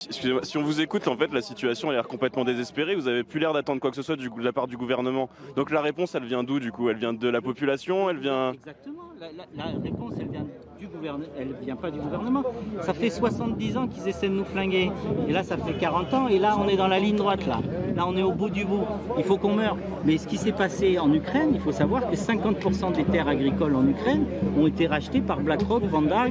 Excusez-moi, si on vous écoute, en fait, la situation a l'air complètement désespérée. Vous avez plus l'air d'attendre quoi que ce soit de la part du gouvernement. Donc la réponse, elle vient d'où du coup? Elle vient de la population? Elle vient... Exactement. La réponse, elle vient du gouvernement. Elle vient pas du gouvernement. Ça fait 70 ans qu'ils essaient de nous flinguer. Et là, ça fait 40 ans. Et là, on est dans la ligne droite. Là, on est au bout du bout. Il faut qu'on meure. Mais ce qui s'est passé en Ukraine, il faut savoir que 50% des terres agricoles en Ukraine ont été rachetées par BlackRock, Vanguard,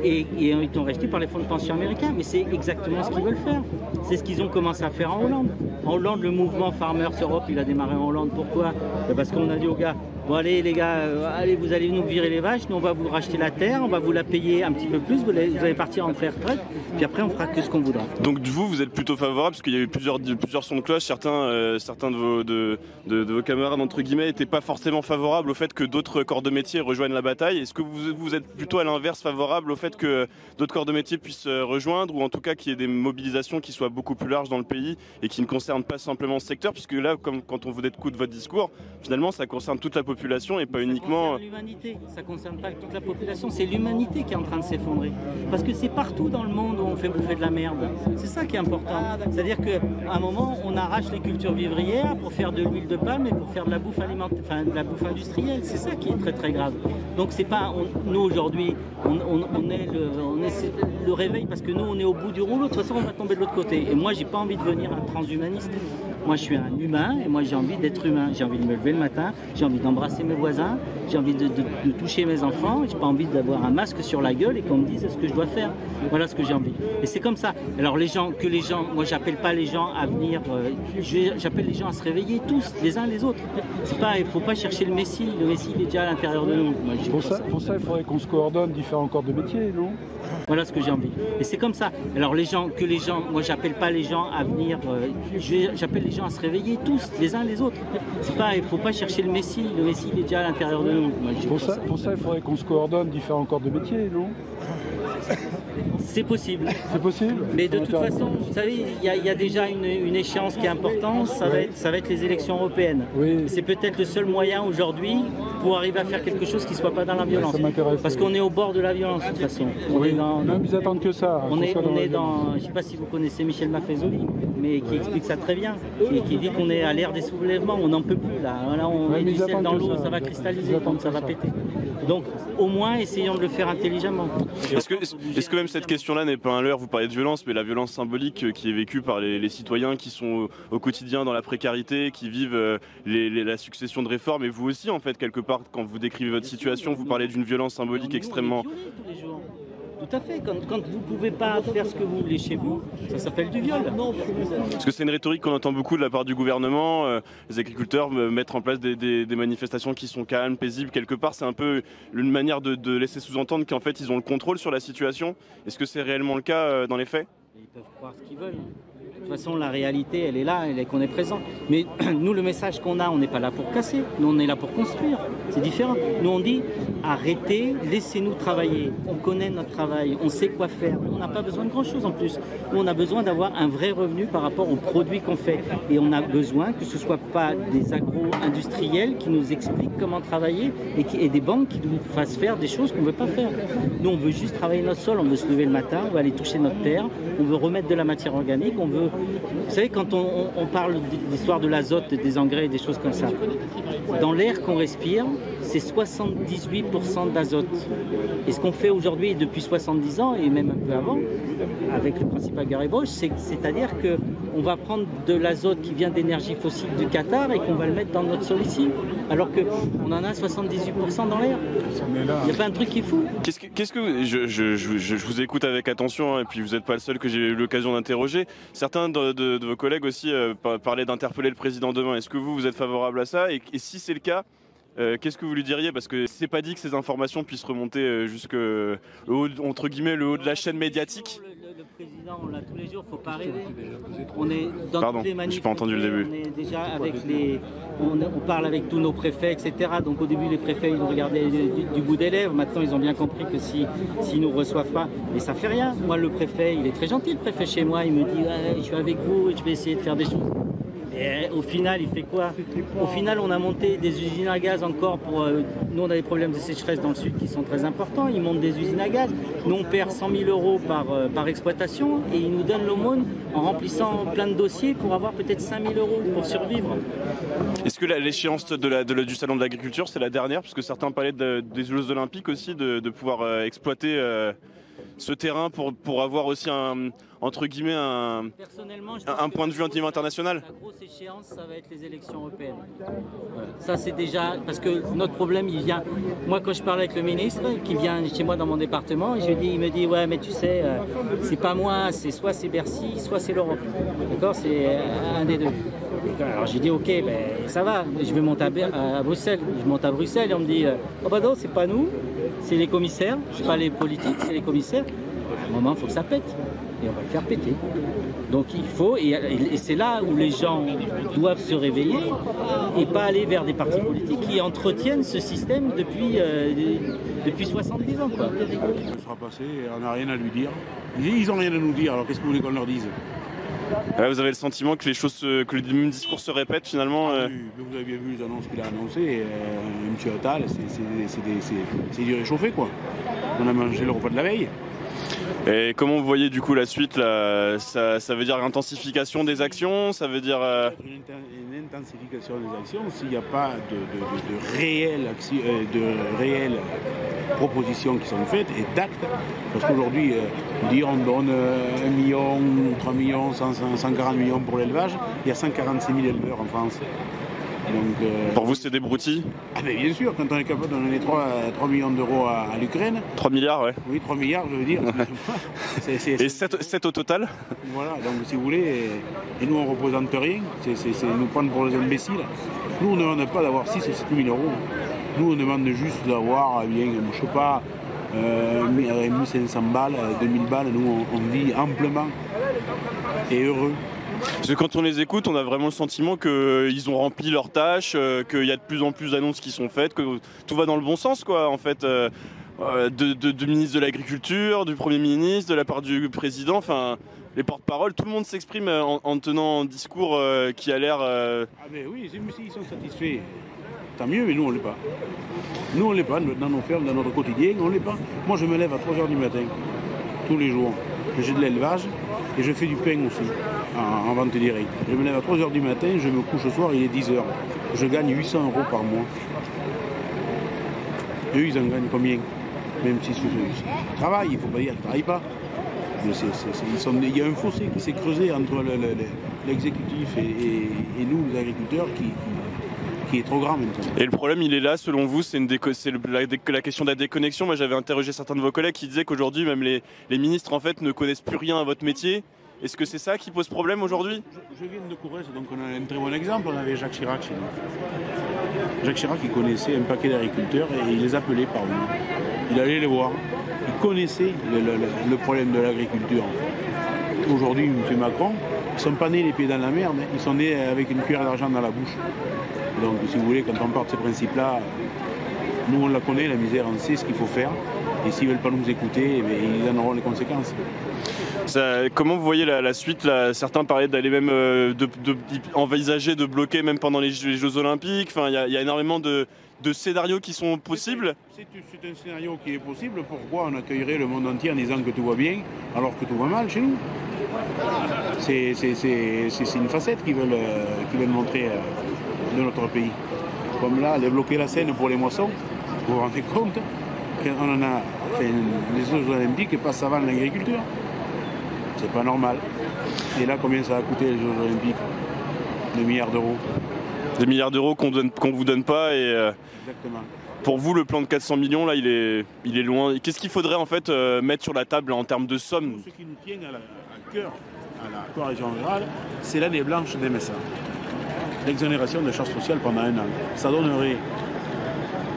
et ont été rachetés par les fonds de pension américains. Mais c'est exactement ce qu'ils veulent faire. C'est ce qu'ils ont commencé à faire en Hollande. En Hollande, le mouvement Farmers Europe, il a démarré en Hollande. Pourquoi? Parce qu'on a dit aux gars, bon allez les gars, allez, vous allez nous virer les vaches, nous on va vous racheter la terre, on va vous la payer un petit peu plus, vous allez partir en pré-retraite, puis après on fera que ce qu'on voudra. Donc vous êtes plutôt favorable, parce qu'il y a eu plusieurs sons de cloche, certains de vos camarades entre guillemets n'étaient pas forcément favorables au fait que d'autres corps de métier rejoignent la bataille. Est-ce que vous êtes plutôt à l'inverse favorable au fait que d'autres corps de métier puissent rejoindre, ou en tout cas qu'il y ait des mobilisations qui soient beaucoup plus larges dans le pays et qui ne concernent pas simplement ce secteur, puisque là, comme quand on vous écoute votre discours, finalement ça concerne toute la population et pas uniquement... Ça concerne l'humanité, ça concerne pas toute la population, c'est l'humanité qui est en train de s'effondrer. Parce que c'est partout dans le monde où on fait bouffer de la merde. C'est ça qui est important. C'est-à-dire qu'à un moment, on arrache les cultures vivrières pour faire de l'huile de palme et pour faire de la bouffe alimentaire, enfin de la bouffe industrielle. C'est ça qui est très très grave. Donc c'est pas... nous aujourd'hui, on est le réveil parce que nous on est au bout du rouleau. De toute façon, on va tomber de l'autre côté. Et moi, j'ai pas envie de devenir un transhumaniste. Moi, je suis un humain et moi, j'ai envie d'être humain. J'ai envie de me lever le matin, j'ai envie d'embrasser mes voisins, j'ai envie de toucher mes enfants, j'ai pas envie d'avoir un masque sur la gueule et qu'on me dise ce que je dois faire. Voilà ce que j'ai envie. Et c'est comme ça. Alors moi j'appelle pas les gens à venir, j'appelle les gens à se réveiller tous, les uns les autres. Il faut pas chercher le Messie il est déjà à l'intérieur de nous. Moi, pour ça, il faudrait qu'on se coordonne différents corps de métier, non? Voilà ce que j'ai envie. Et c'est comme ça. Alors moi j'appelle pas les gens à venir, j'appelle les gens à se réveiller tous, les uns les autres. Il faut pas chercher le Messie il est déjà à l'intérieur de nous. Moi, pour ça, il faudrait qu'on se coordonne différents corps de métier, non? C'est possible. C'est possible. Mais de toute façon, vous savez, il y a déjà une échéance qui est importante, ça va être les élections européennes. Oui. C'est peut-être le seul moyen aujourd'hui pour arriver à faire quelque chose qui ne soit pas dans la violence. Ça m'intéresse. Parce qu'on est au bord de la violence de toute façon. Même ils attendent que ça. Je ne sais pas si vous connaissez Michel Maffezoli, mais qui explique ça très bien. Et qui dit qu'on est à l'ère des soulèvements, on n'en peut plus là. On met du sel dans l'eau, ça va cristalliser, donc ça va péter. Donc au moins essayons de le faire intelligemment. Est-ce que même cette question-là n'est pas un leurre? Vous parlez de violence, mais la violence symbolique qui est vécue par les citoyens qui sont au quotidien dans la précarité, qui vivent la succession de réformes, et vous aussi en fait quelque part quand vous décrivez votre situation, vous parlez d'une violence symbolique extrêmement... Tout à fait, quand vous ne pouvez pas faire ce que vous voulez chez vous, ça s'appelle du viol. Parce que c'est une rhétorique qu'on entend beaucoup de la part du gouvernement, les agriculteurs mettre en place des manifestations qui sont calmes, paisibles, quelque part c'est un peu une manière de laisser sous-entendre qu'en fait ils ont le contrôle sur la situation. Est-ce que c'est réellement le cas dans les faits? Ils peuvent croire ce qu'ils veulent. De toute façon, la réalité, elle est là, elle est qu'on est présent. Mais nous, le message qu'on a, on n'est pas là pour casser. Nous, on est là pour construire. C'est différent. Nous, on dit, arrêtez, laissez-nous travailler. On connaît notre travail, on sait quoi faire. On n'a pas besoin de grand-chose en plus. Nous, on a besoin d'avoir un vrai revenu par rapport aux produits qu'on fait. Et on a besoin que ce ne soit pas des agro-industriels qui nous expliquent comment travailler et des banques qui nous fassent faire des choses qu'on ne veut pas faire. Nous, on veut juste travailler notre sol, on veut se lever le matin, on veut aller toucher notre terre, on veut remettre de la matière organique, on veut... Vous savez, quand on parle de l'histoire de l'azote, des engrais, des choses comme ça, dans l'air qu'on respire, c'est 78% d'azote. Et ce qu'on fait aujourd'hui, depuis 70 ans, et même un peu avant, avec le principal Gary Bosch, c'est-à-dire qu'on va prendre de l'azote qui vient d'énergie fossile du Qatar et qu'on va le mettre dans notre sol ici, alors qu'on en a 78% dans l'air. Il n'y a pas un truc qui est fou. Je vous écoute avec attention, hein, et puis vous n'êtes pas le seul que j'ai eu l'occasion d'interroger. Certains de vos collègues aussi parlaient d'interpeller le président demain. Est-ce que vous êtes favorable à ça? Et si c'est le cas, qu'est-ce que vous lui diriez? Parce que c'est pas dit que ces informations puissent remonter jusque entre guillemets le haut de la chaîne médiatique. Le président, on l'a tous les jours, faut pas rêver. On est dans Pardon, toutes les manifs, j'ai pas entendu le début. On est déjà avec on parle avec tous nos préfets, etc. Donc au début, les préfets, ils nous regardaient du bout des lèvres. Maintenant, ils ont bien compris que s'ils nous reçoivent pas, mais ça fait rien. Moi, le préfet, il est très gentil, le préfet chez moi. Il me dit, je suis avec vous et je vais essayer de faire des choses. Et au final, il fait quoi? Au final, on a monté des usines à gaz encore pour... nous, on a des problèmes de sécheresse dans le sud qui sont très importants. Ils montent des usines à gaz. Nous, on perd 100 000 euros par exploitation et ils nous donnent l'aumône en remplissant plein de dossiers pour avoir peut-être 5 000 euros pour survivre. Est-ce que l'échéance du Salon de l'Agriculture, c'est la dernière? Parce que certains parlaient des Jeux Olympiques aussi, de pouvoir exploiter ce terrain pour avoir aussi entre guillemets un point de vue international. La grosse échéance, ça va être les élections européennes. Voilà. Ça, c'est déjà... Parce que notre problème, il vient... Moi, quand je parle avec le ministre, qui vient chez moi dans mon département, il me dit, ouais, mais tu sais, c'est pas moi, soit c'est Bercy, soit c'est l'Europe. D'accord? C'est un des deux. Alors j'ai dit, ok, ben, ça va, je vais monter à Bruxelles. Je monte à Bruxelles et on me dit, oh bah non, c'est pas nous, c'est les commissaires, c'est pas les politiques, c'est les commissaires. À un moment, il faut que ça pète. Et on va le faire péter. Donc il faut, et c'est là où les gens doivent se réveiller et pas aller vers des partis politiques qui entretiennent ce système depuis 70 ans. Quoi. Ça sera passé, on n'a rien à lui dire. Ils n'ont rien à nous dire, alors qu'est-ce que vous voulez qu'on leur dise? Ouais, vous avez le sentiment que que le même discours se répète finalement Oui, vous avez bien vu les annonces qu'il a annoncées. M. Attal, c'est du réchauffé quoi. On a mangé le repas de la veille. Et comment vous voyez du coup la suite là, ça veut dire intensification des actions, ça veut dire Une intensification des actions s'il n'y a pas de réelles propositions qui sont faites et d'actes. Parce qu'aujourd'hui, dire on donne 1 million, 3 millions, 140 millions pour l'élevage, il y a 146 000 éleveurs en France. Donc, pour vous c'est des broutilles? Ah mais bien sûr, quand on est capable de donner 3 millions d'euros à l'Ukraine. 3 milliards, ouais. Oui, 3 milliards, je veux dire. Et 7 au total? Voilà, donc si vous voulez, et nous on ne représente rien, c'est nous prendre pour les imbéciles. Nous on ne demande pas d'avoir 6 ou 7 000 euros. Nous on demande juste d'avoir, je ne sais pas, 1500 balles, 2000 balles, nous on vit amplement et heureux. Parce que quand on les écoute, on a vraiment le sentiment qu'ils ont rempli leurs tâches, qu'il y a de plus en plus d'annonces qui sont faites, que tout va dans le bon sens, quoi, en fait, du ministre de l'Agriculture, du Premier ministre, de la part du président, enfin, les porte-paroles, tout le monde s'exprime en tenant un discours qui a l'air... Ah mais oui, ils sont satisfaits. Tant mieux, mais nous on ne l'est pas. Nous on ne l'est pas, dans nos fermes, dans notre quotidien, on ne l'est pas. Moi je me lève à 3h du matin, tous les jours. J'ai de l'élevage et je fais du pain aussi, en vente directe. Je me lève à 3h du matin, je me couche ce soir, il est 10h. Je gagne 800 euros par mois. Et eux, ils en gagnent combien? Même s'ils travaillent, il ne faut pas dire qu'ils ne travaillent pas. Il y a un fossé qui s'est creusé entre l'exécutif et nous, les agriculteurs, qui est trop grand maintenant. Et le problème, il est là, selon vous, c'est la question de la déconnexion. Moi, j'avais interrogé certains de vos collègues qui disaient qu'aujourd'hui, même les ministres, en fait, ne connaissent plus rien à votre métier. Est-ce que c'est ça qui pose problème aujourd'hui? Je viens de Corrèze, donc on a un très bon exemple. On avait Jacques Chirac chez nous. Jacques Chirac, il connaissait un paquet d'agriculteurs et il les appelait par nous. Il allait les voir. Il connaissait le problème de l'agriculture. Aujourd'hui, M. Macron, ils ne sont pas nés les pieds dans la merde, hein. Ils sont nés avec une cuillère d'argent dans la bouche. Donc, si vous voulez, quand on part de ces principes-là, nous, on la connaît, la misère, on sait ce qu'il faut faire. Et s'ils ne veulent pas nous écouter, ils en auront les conséquences. Comment vous voyez la suite là? Certains parlaient d'aller même envisager de bloquer même pendant les Jeux Olympiques. Enfin, il y a énormément de scénarios qui sont possibles. C'est un scénario qui est possible. Pourquoi on accueillerait le monde entier en disant que tout va bien alors que tout va mal chez nous? C'est une facette qu'ils veulent montrer de notre pays. Comme là, aller bloquer la Seine pour les moissons, vous vous rendez compte qu'on en a fait les Jeux Olympiques passent avant l'agriculture. C'est pas normal. Et là, combien ça a coûté les Jeux Olympiques? 2 milliards d'euros. 2 milliards d'euros qu'on vous donne pas et exactement. Pour vous, le plan de 400 millions, là, il est loin. Qu'est-ce qu'il faudrait en fait mettre sur la table en termes de somme? Ce qui nous tient à cœur, à la coalition rurale, c'est l'année blanche des MSA. L'exonération de charges sociales pendant 1 an. Ça donnerait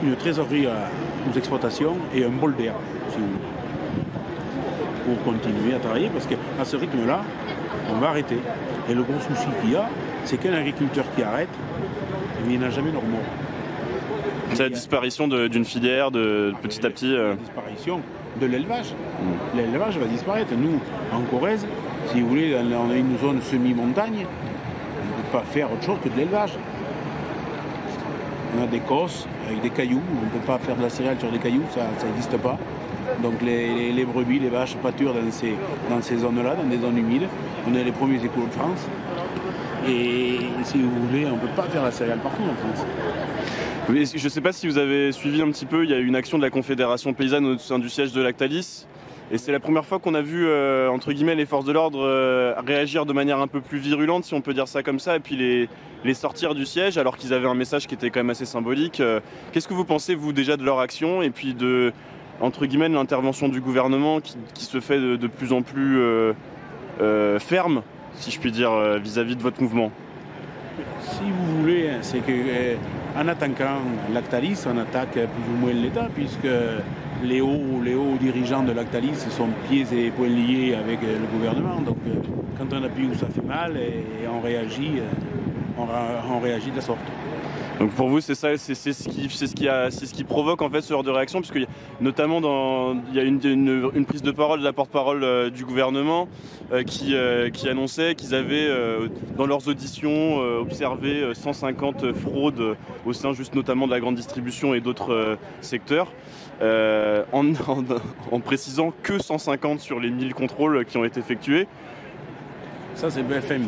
une trésorerie aux exploitations et un bol d'air, si vous voulez, pour continuer à travailler, parce qu'à ce rythme-là, on va arrêter. Et le gros souci qu'il y a, c'est qu'un agriculteur qui arrête, il n'a jamais leur mot. C'est la disparition d'une filière petit à petit. La disparition de l'élevage. L'élevage va disparaître. Nous, en Corrèze, si vous voulez, on a une zone semi-montagne, pas faire autre chose que de l'élevage. On a des cosses avec des cailloux, on ne peut pas faire de la céréale sur des cailloux, ça n'existe pas. Donc les brebis, les vaches pâturent dans ces zones-là, dans des zones humides. On est les premiers écolos de France. Et si vous voulez, on ne peut pas faire la céréale partout en France. Oui, je ne sais pas si vous avez suivi un petit peu, il y a eu une action de la Confédération paysanne au sein du siège de Lactalis. Et c'est la première fois qu'on a vu, entre guillemets, les forces de l'ordre réagir de manière un peu plus virulente, si on peut dire ça comme ça, et puis les sortir du siège, alors qu'ils avaient un message qui était quand même assez symbolique. Qu'est-ce que vous pensez, vous, déjà de leur action, et puis de, entre guillemets, de l'intervention du gouvernement qui se fait de plus en plus ferme, si je puis dire, vis-à-vis de votre mouvement? Si vous voulez, c'est qu'en attaquant Lactalis, on attaque plus ou moins l'État, puisque les hauts dirigeants de Lactalis sont pieds et poings liés avec le gouvernement. Donc quand on appuie où ça fait mal, et on réagit de la sorte. Donc pour vous, c'est ça, c'est ce qui provoque en fait ce genre de réaction, puisque notamment il y a une prise de parole de la porte-parole du gouvernement qui annonçait qu'ils avaient dans leurs auditions observé 150 fraudes au sein juste notamment de la grande distribution et d'autres secteurs, en précisant que 150 sur les 1000 contrôles qui ont été effectués. Ça c'est BFM.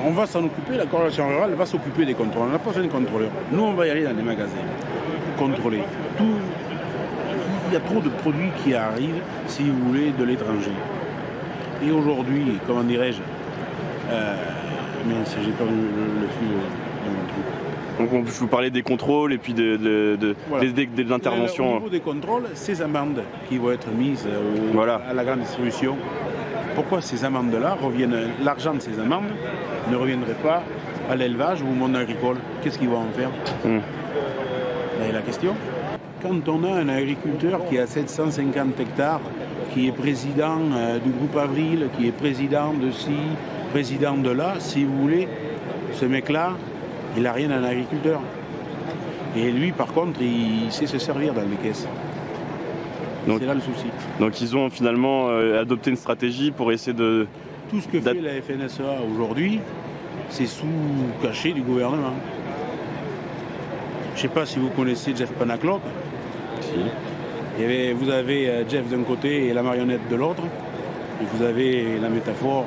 On va s'en occuper, la corrélation rurale va s'occuper des contrôles. On n'a pas besoin de contrôleurs. Nous, on va y aller dans les magasins, contrôler. Il y a trop de produits qui arrivent, si vous voulez, de l'étranger. Et aujourd'hui, comment dirais-je, mais j'ai perdu le fil de mon truc. Donc je vous parlais des contrôles et puis de l'intervention. Au niveau des contrôles, ces amendes qui vont être mises à la grande distribution, pourquoi ces amendes-là l'argent de ces amendes ne reviendrait pas à l'élevage ou au monde agricole? Qu'est-ce qu'ils vont en faire? C'est la question. Quand on a un agriculteur qui a 750 hectares, qui est président du groupe Avril, qui est président de ci, président de là, si vous voulez, ce mec-là, il n'a rien d'un agriculteur. Et lui, par contre, il sait se servir dans les caisses. C'est là le souci. Donc ils ont finalement adopté une stratégie pour essayer de... Tout ce que fait la FNSEA aujourd'hui, c'est sous cachet du gouvernement. Je ne sais pas si vous connaissez Jeff Panaclock. Si. Vous avez Jeff d'un côté et la marionnette de l'autre. Et vous avez la métaphore